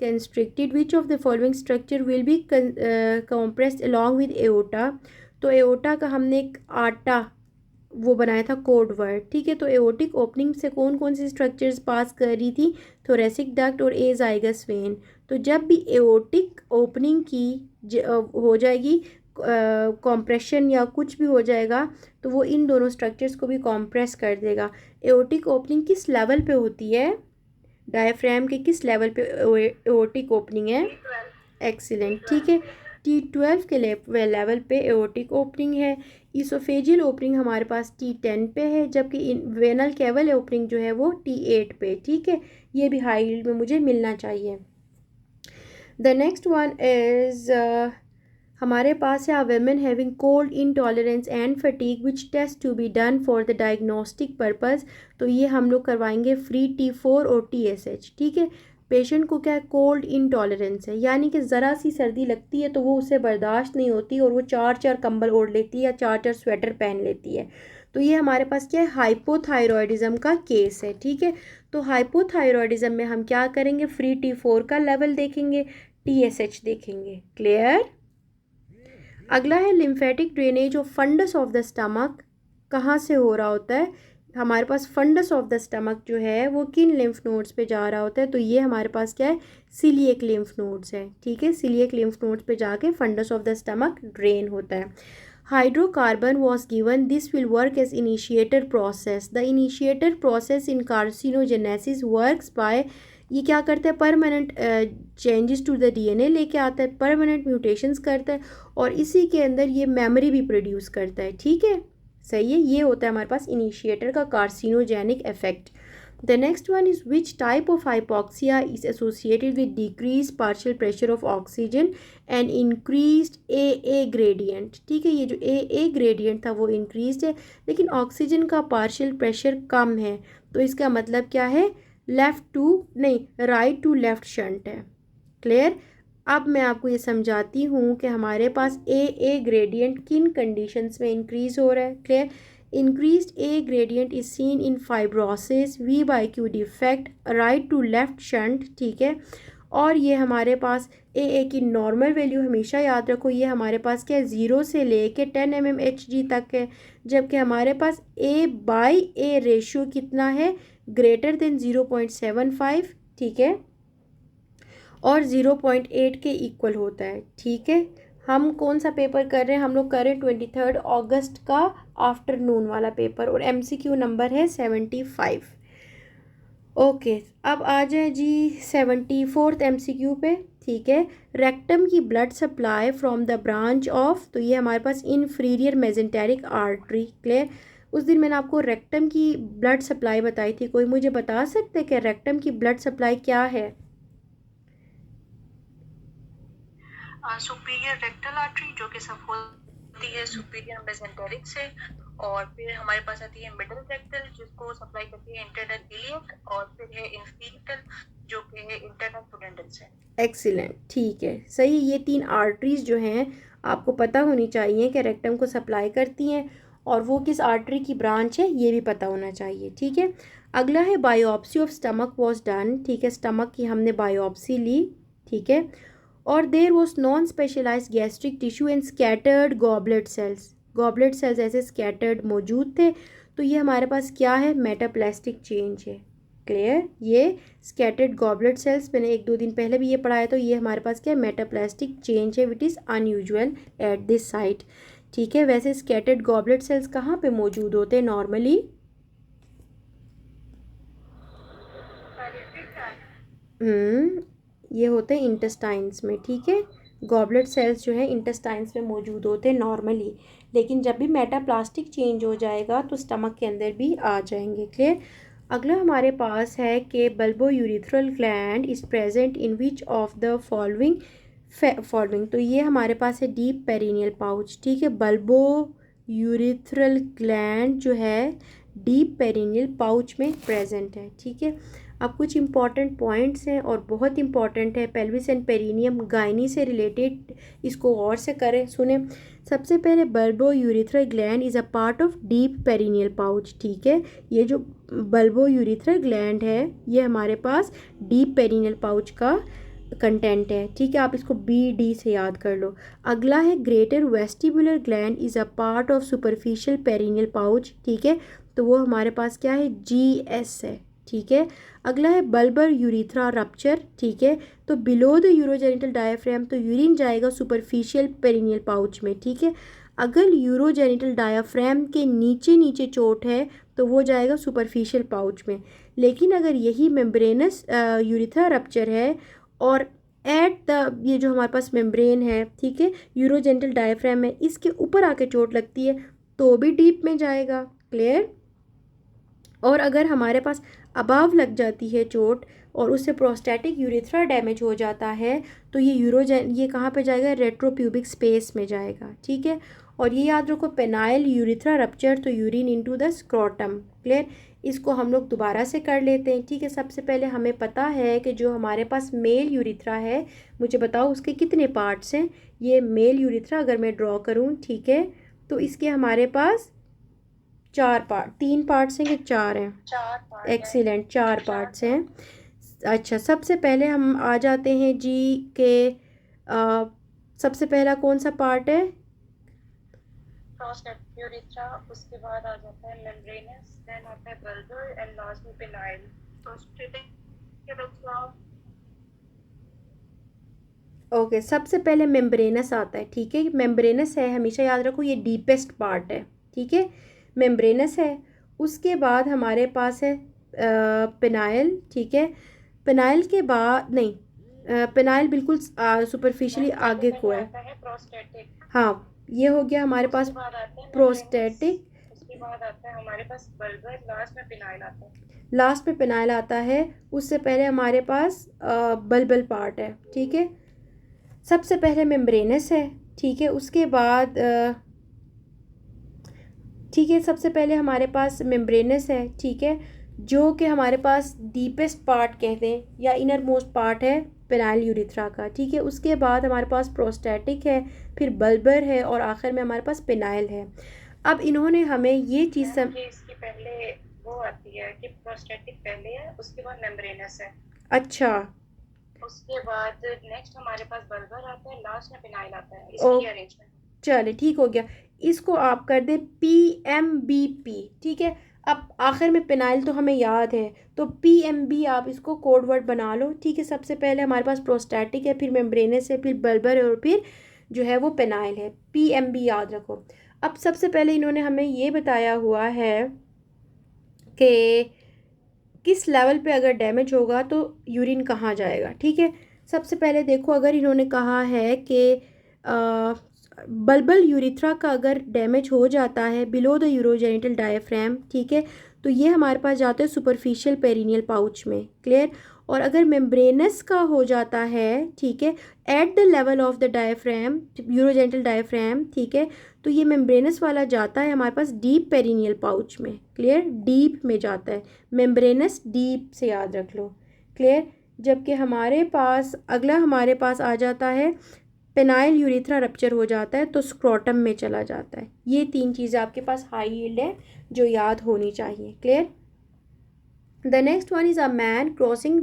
Constricted, which of the following structure will be compressed along with aorta. तो aorta का हमने एक आटा वो बनाया था कोड वर्ड, ठीक है। तो एओटिक ओपनिंग से कौन कौन सी स्ट्रक्चर्स पास कर रही थी, थोरेसिक डक्ट और एजाइगस वेन। तो जब भी एओटिक ओपनिंग की हो जाएगी कॉम्प्रेशन या कुछ भी हो जाएगा, तो वो इन दोनों स्ट्रक्चर्स को भी कॉम्प्रेस कर देगा। एओटिक ओपनिंग किस लेवल पे होती है, डायफ्राम के किस लेवल पे एओटिक ओपनिंग है? एक्सीलेंट, ठीक है। T12 के लेवल पे एओटिक ओपनिंग है। इसोफेजियल ओपनिंग हमारे पास T10 पे है, जबकि वेनल कैवल ओपनिंग जो है वो T8 पे, ठीक है। ये भी हाई यील्ड में मुझे मिलना चाहिए। द नेक्स्ट वन इज़ हमारे पास है women having cold intolerance and fatigue which test to be done for the diagnostic purpose. तो ये हम लोग करवाएंगे फ्री T4 और TSH, ठीक है। पेशेंट को क्या है, कोल्ड इंटॉलरेंस है, यानी कि ज़रा सी सर्दी लगती है तो वो उसे बर्दाश्त नहीं होती और वो 4 कंबल ओढ़ लेती है या 4 स्वेटर पहन लेती है। तो ये हमारे पास क्या है, हाइपोथायरॉयडिज्म का केस है, ठीक है। तो हाइपोथायरॉयडिज्म में हम क्या करेंगे, फ्री T4 का लेवल देखेंगे, TSH देखेंगे। क्लियर? अगला है lymphatic drainage of fundus of the stomach. कहाँ से हो रहा होता है, हमारे पास फंडस ऑफ द स्टमक जो है वो किन लिम्फ नोड्स पे जा रहा होता है, तो ये हमारे पास क्या है, सीलिएक लिम्फ नोड्स है, ठीक है। सीलिएक लिम्फ नोड्स पे जाके fundus of the stomach drain होता है। Hydrocarbon was given, this will work as initiator process. The initiator process in carcinogenesis works by, ये क्या करता है, permanent changes to the DNA लेके आता है, परमानेंट म्यूटेशंस करता है और इसी के अंदर ये मेमोरी भी प्रोड्यूस करता है, ठीक है। सही है, ये होता है हमारे पास इनिशिएटर का carcinogenic effect. The next one is which type of hypoxia is associated with decrease partial pressure of oxygen and increased AA gradient, ठीक है। ये जो AA ग्रेडियंट था वो इंक्रीज्ड है, लेकिन ऑक्सीजन का पार्शियल प्रेशर कम है, तो इसका मतलब क्या है, राइट टू लेफ्ट शंट है। क्लियर? अब मैं आपको ये समझाती हूँ कि हमारे पास AA ग्रेडियंट किन कंडीशंस में इंक्रीज हो रहा है। Clear? Increased A gradient is seen in fibrosis, V/Q defect, right to left shunt, ठीक है। और ये हमारे पास AA की नॉर्मल वैल्यू हमेशा याद रखो, ये हमारे पास क्या है, 0 से लेके 10 mmHg तक है, जबकि हमारे पास A/A रेशियो कितना है, ग्रेटर देन 0.75, ठीक है, और 0.8 के इक्वल होता है, ठीक है। हम कौन सा पेपर कर रहे हैं, हम लोग कर रहे हैं 23 अगस्त का आफ्टरनून वाला पेपर और MCQ नंबर है 75। ओके, अब आ जाए जी 74th MCQ पे, ठीक है। रेक्टम की blood supply from the branch of, तो ये हमारे पास इन्फीरियर मेजेंटेरिक आर्टरी। क्लियर? उस दिन मैंने आपको रेक्टम की ब्लड सप्लाई बताई थी, कोई मुझे बता सकते हैं कि रेक्टम की ब्लड सप्लाई क्या है? सुपीरियर रेक्टल आर्टरी जो कि सब होती है सुपीरियर मेसेंटेरिक से, और फिर हमारे पास आती है मिडिल रेक्टल जिसको सप्लाई करती है इंटरनल इलियक, और फिर है इंफीरियर जो कि है इंटरनल पुडेंडल से। एक्सीलेंट, ठीक है, सही। ये 3 आर्टरीज जो हैं आपको पता होनी चाहिए कि रेक्टम को सप्लाई करती हैं, और वो किस आर्टरी की ब्रांच है ये भी पता होना चाहिए, ठीक है। अगला है biopsy of stomach was done, ठीक है। स्टमक की हमने बायोप्सी ली, ठीक है, और there was non specialized gastric tissue and scattered goblet cells. Goblet cells ऐसे स्कैटर्ड मौजूद थे, तो ये हमारे पास क्या है, मेटाप्लास्टिक चेंज है। क्लियर? ये स्कैटर्ड गॉबलेट सेल्स मैंने 1-2 दिन पहले भी ये पढ़ाया, तो ये हमारे पास क्या है, मेटाप्लास्टिक चेंज है which is unusual at this site, ठीक है। वैसे स्कैटर्ड गॉबलेट सेल्स कहाँ पे मौजूद होते हैं नॉर्मली? ये होते हैं इंटेस्टाइन्स में, ठीक है। गॉबलेट सेल्स जो है इंटेस्टाइन्स में मौजूद होते हैं नॉर्मली, लेकिन जब भी मेटाप्लास्टिक चेंज हो जाएगा तो स्टमक के अंदर भी आ जाएंगे। क्लियर? अगला हमारे पास है कि bulbo urethral gland is present in which of the following. तो ये हमारे पास है डीप पेरिनियल पाउच, ठीक है। बल्बो यूरिथ्रल ग्लैंड जो है डीप पेरिनियल पाउच में प्रेजेंट है, ठीक है। अब कुछ इंपॉर्टेंट पॉइंट्स हैं और बहुत इंपॉर्टेंट है, पेल्विस एंड पेरिनियम गायनी से रिलेटेड, इसको गौर से करें, सुने। सबसे पहले bulbourethral gland is a part of deep perineal pouch, ठीक है। ये जो बल्बो यूरिथ्रल ग्लैंड है ये हमारे पास डीप पेरिनियल पाउच का कंटेंट है, ठीक है। आप इसको BD से याद कर लो। अगला है greater vestibular gland is a part of superficial perineal pouch, ठीक है। तो वो हमारे पास क्या है, GS है, ठीक है। अगला है बल्बर यूरिथ्रा रप्चर, ठीक है। तो बिलो द यूरोजेनिटल डायाफ्राम, तो यूरिन जाएगा सुपरफिशियल पेरिनियल पाउच में, ठीक है। अगर यूरोजेनिटल डायाफ्राम के नीचे नीचे चोट है तो वो जाएगा सुपरफिशियल पाउच में। लेकिन अगर यही मेम्ब्रेनस यूरिथ्रा रप्चर है और एट द, ये जो हमारे पास मेम्ब्रेन है, ठीक है, यूरोजेनिटल डायाफ्राम में इसके ऊपर आके चोट लगती है तो भी डीप में जाएगा। क्लियर। और अगर हमारे पास अबाव लग जाती है चोट और उससे प्रोस्टेटिक यूरिथ्रा डैमेज हो जाता है तो ये कहाँ पे जाएगा, रेट्रोप्यूबिक स्पेस में जाएगा, ठीक है। और ये याद रखो, पेनाइल यूरिथ्रा रप्चर तो urine into the scrotum. Clear. इसको हम लोग दोबारा से कर लेते हैं, ठीक है। सबसे पहले हमें पता है कि जो हमारे पास मेल यूरिथ्रा है, मुझे बताओ उसके कितने पार्ट्स हैं। ये मेल यूरिथ्रा अगर मैं ड्रॉ करूँ, ठीक है, तो इसके हमारे पास 3 पार्ट्स हैं कि 4 हैं? 4 पार्ट है। एक्सीलेंट, 4 पार्ट्स हैं। अच्छा, सबसे पहले हम आ जाते हैं जी के सबसे पहला कौन सा पार्ट है? प्रोस्टेटिक यूरिथ्रा, उसके बाद आ जाता है मेम्ब्रेनस, देन आता है बल्बर एंड लास्ट में पेनाइल। प्रोस्टेटिक यूरिथ्रा, ओके, सबसे पहले मेम्ब्रेनस आता है, ठीक है। मेम्ब्रेनस है, हमेशा याद रखो ये डीपेस्ट पार्ट है, ठीक है। मेम्ब्रेनस है। उसके बाद हमारे पास है पेनाइल, ठीक है। पेनाइल के बाद नहीं, पेनाइल बिल्कुल सुपरफिशियली आगे को है। आता है प्रोस्टेटिक, हाँ, ये हो गया हमारे पास उसके बाद आता है प्रोस्टेटिक। उसके बाद आता है हमारे पास बल्बर, लास्ट में पेनाइल आता है। लास्ट में पेनाइल आता है, उससे पहले हमारे पास बल्बल पार्ट है, ठीक है। सबसे पहले मेम्ब्रेनस है, ठीक है। उसके बाद ठीक है, सबसे पहले हमारे पास मेम्ब्रेनस है, ठीक है, जो कि हमारे पास डीपेस्ट पार्ट कहते हैं या इनर मोस्ट पार्ट है पेनाइल यूरिथ्रा का, ठीक है। उसके बाद हमारे पास प्रोस्टेटिक है, फिर बल्बर है और आखिर में हमारे पास पेनाइल है। अब इन्होंने हमें ये चीज़ इसकी पहले वो आती है कि प्रोस्टेटिक पहले है, उसके बाद मेम्ब्रेनस है। अच्छा, उसके बाद नेक्स्ट हमारे पास बल्बर आता है, लास्ट में पेनाइल आता है। इसकी अरेंजमेंट चले ठीक हो गया। इसको आप कर दे PMBP, ठीक है। अब आखिर में पेनाइल तो हमें याद है, तो PMB आप इसको कोड वर्ड बना लो, ठीक है। सबसे पहले हमारे पास प्रोस्टैटिक है, फिर मेम्ब्रेनस है, फिर बल्बर है और फिर जो है वो पेनाइल है। PMB याद रखो। अब सबसे पहले इन्होंने हमें ये बताया हुआ है कि किस लेवल पे अगर डैमेज होगा तो यूरिन कहाँ जाएगा, ठीक है। सबसे पहले देखो, अगर इन्होंने कहा है कि बल्बल यूरिथ्रा का अगर डैमेज हो जाता है बिलो द यूरोजेनिटल डायफ्राम, ठीक है, तो ये हमारे पास जाते हैं सुपरफिशियल पेरिनियल पाउच में। क्लियर। और अगर मेम्ब्रेनस का हो जाता है, ठीक है, at the level of the diaphragm, urogenital diaphragm, ठीक है, तो ये मेम्ब्रेनस वाला जाता है हमारे पास डीप पेरिनियल पाउच में। क्लियर, डीप में जाता है, मेम्ब्रेनस डीप से याद रख लो। क्लियर। जबकि हमारे पास अगला हमारे पास आ जाता है पेनाइल यूरिथ्रा रप्चर हो जाता है तो स्क्रोटम में चला जाता है। ये 3 चीज़ें आपके पास हाई यील्ड है जो याद होनी चाहिए। Clear. The next one is a man crossing,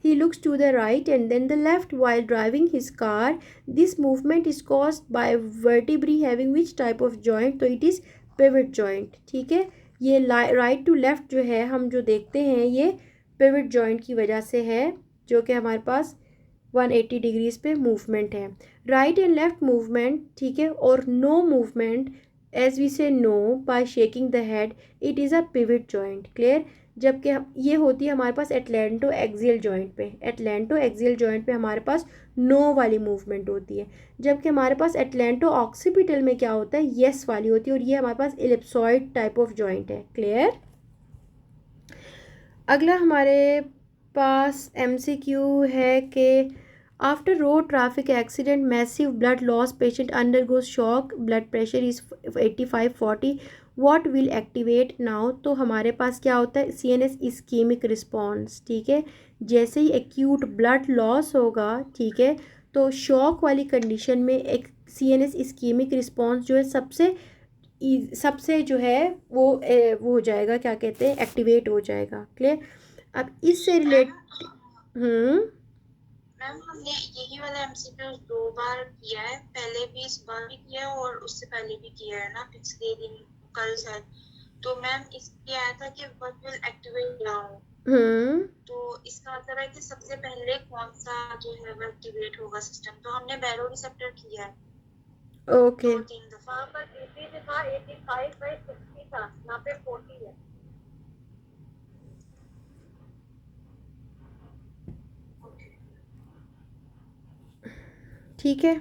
he looks to the right and then the left while driving his car. This movement is caused by vertebrae having which type of joint? तो it is pivot joint, ठीक है। ये right to left जो है हम जो देखते हैं ये पिवट जॉइंट की वजह से है, जो कि हमारे पास 180 डिग्रीज पे मूवमेंट है। राइट एंड लेफ्ट मूवमेंट, ठीक है, और no movement as we say no by shaking the head, it is a pivot joint. Clear. जबकि ये होती है हमारे पास एटलेंटो एक्सियल जॉइंट पे, एटलेंटो एक्सियल जॉइंट पे हमारे पास नो वाली मूवमेंट होती है। जबकि हमारे पास एटलेंटो ऑक्सीपिटल में क्या होता है, यस वाली होती है, और ये हमारे पास एलिप्सॉइड टाइप ऑफ जॉइंट है। क्लियर। अगला हमारे पास MCQ है कि after road traffic accident massive blood loss patient undergoes shock, blood pressure is 85/40, what will activate now? तो हमारे पास क्या होता है, CNS इस्कीमिक रिस्पॉन्स, ठीक है। जैसे ही एक्यूट ब्लड लॉस होगा, ठीक है, तो शॉक वाली कंडीशन में एक CNS इस्कीमिक रिस्पॉन्स जो है सबसे जो है वो हो जाएगा, क्या कहते हैं, एक्टिवेट हो जाएगा। क्लियर। अब इससे रिलेट मैम मैम हमने यही वाला एमसीक्यू 2 बार किया है, पहले भी इस बार भी किया है और उससे पहले भी किया है ना, पिछले दिन कल शायद। तो मैम इसलिए आया था कि व्हाट विल एक्टिवेट नाउ, तो इसका मतलब है कि सबसे पहले कौन सा जो है वो एक्टिवेट होगा सिस्टम। तो हमने बैरो रिसेप्टर किया है ओके 2-3 दफा। वहाँ पर 80 था, 85/60 था, यहाँ पे 40 है। ठीक है।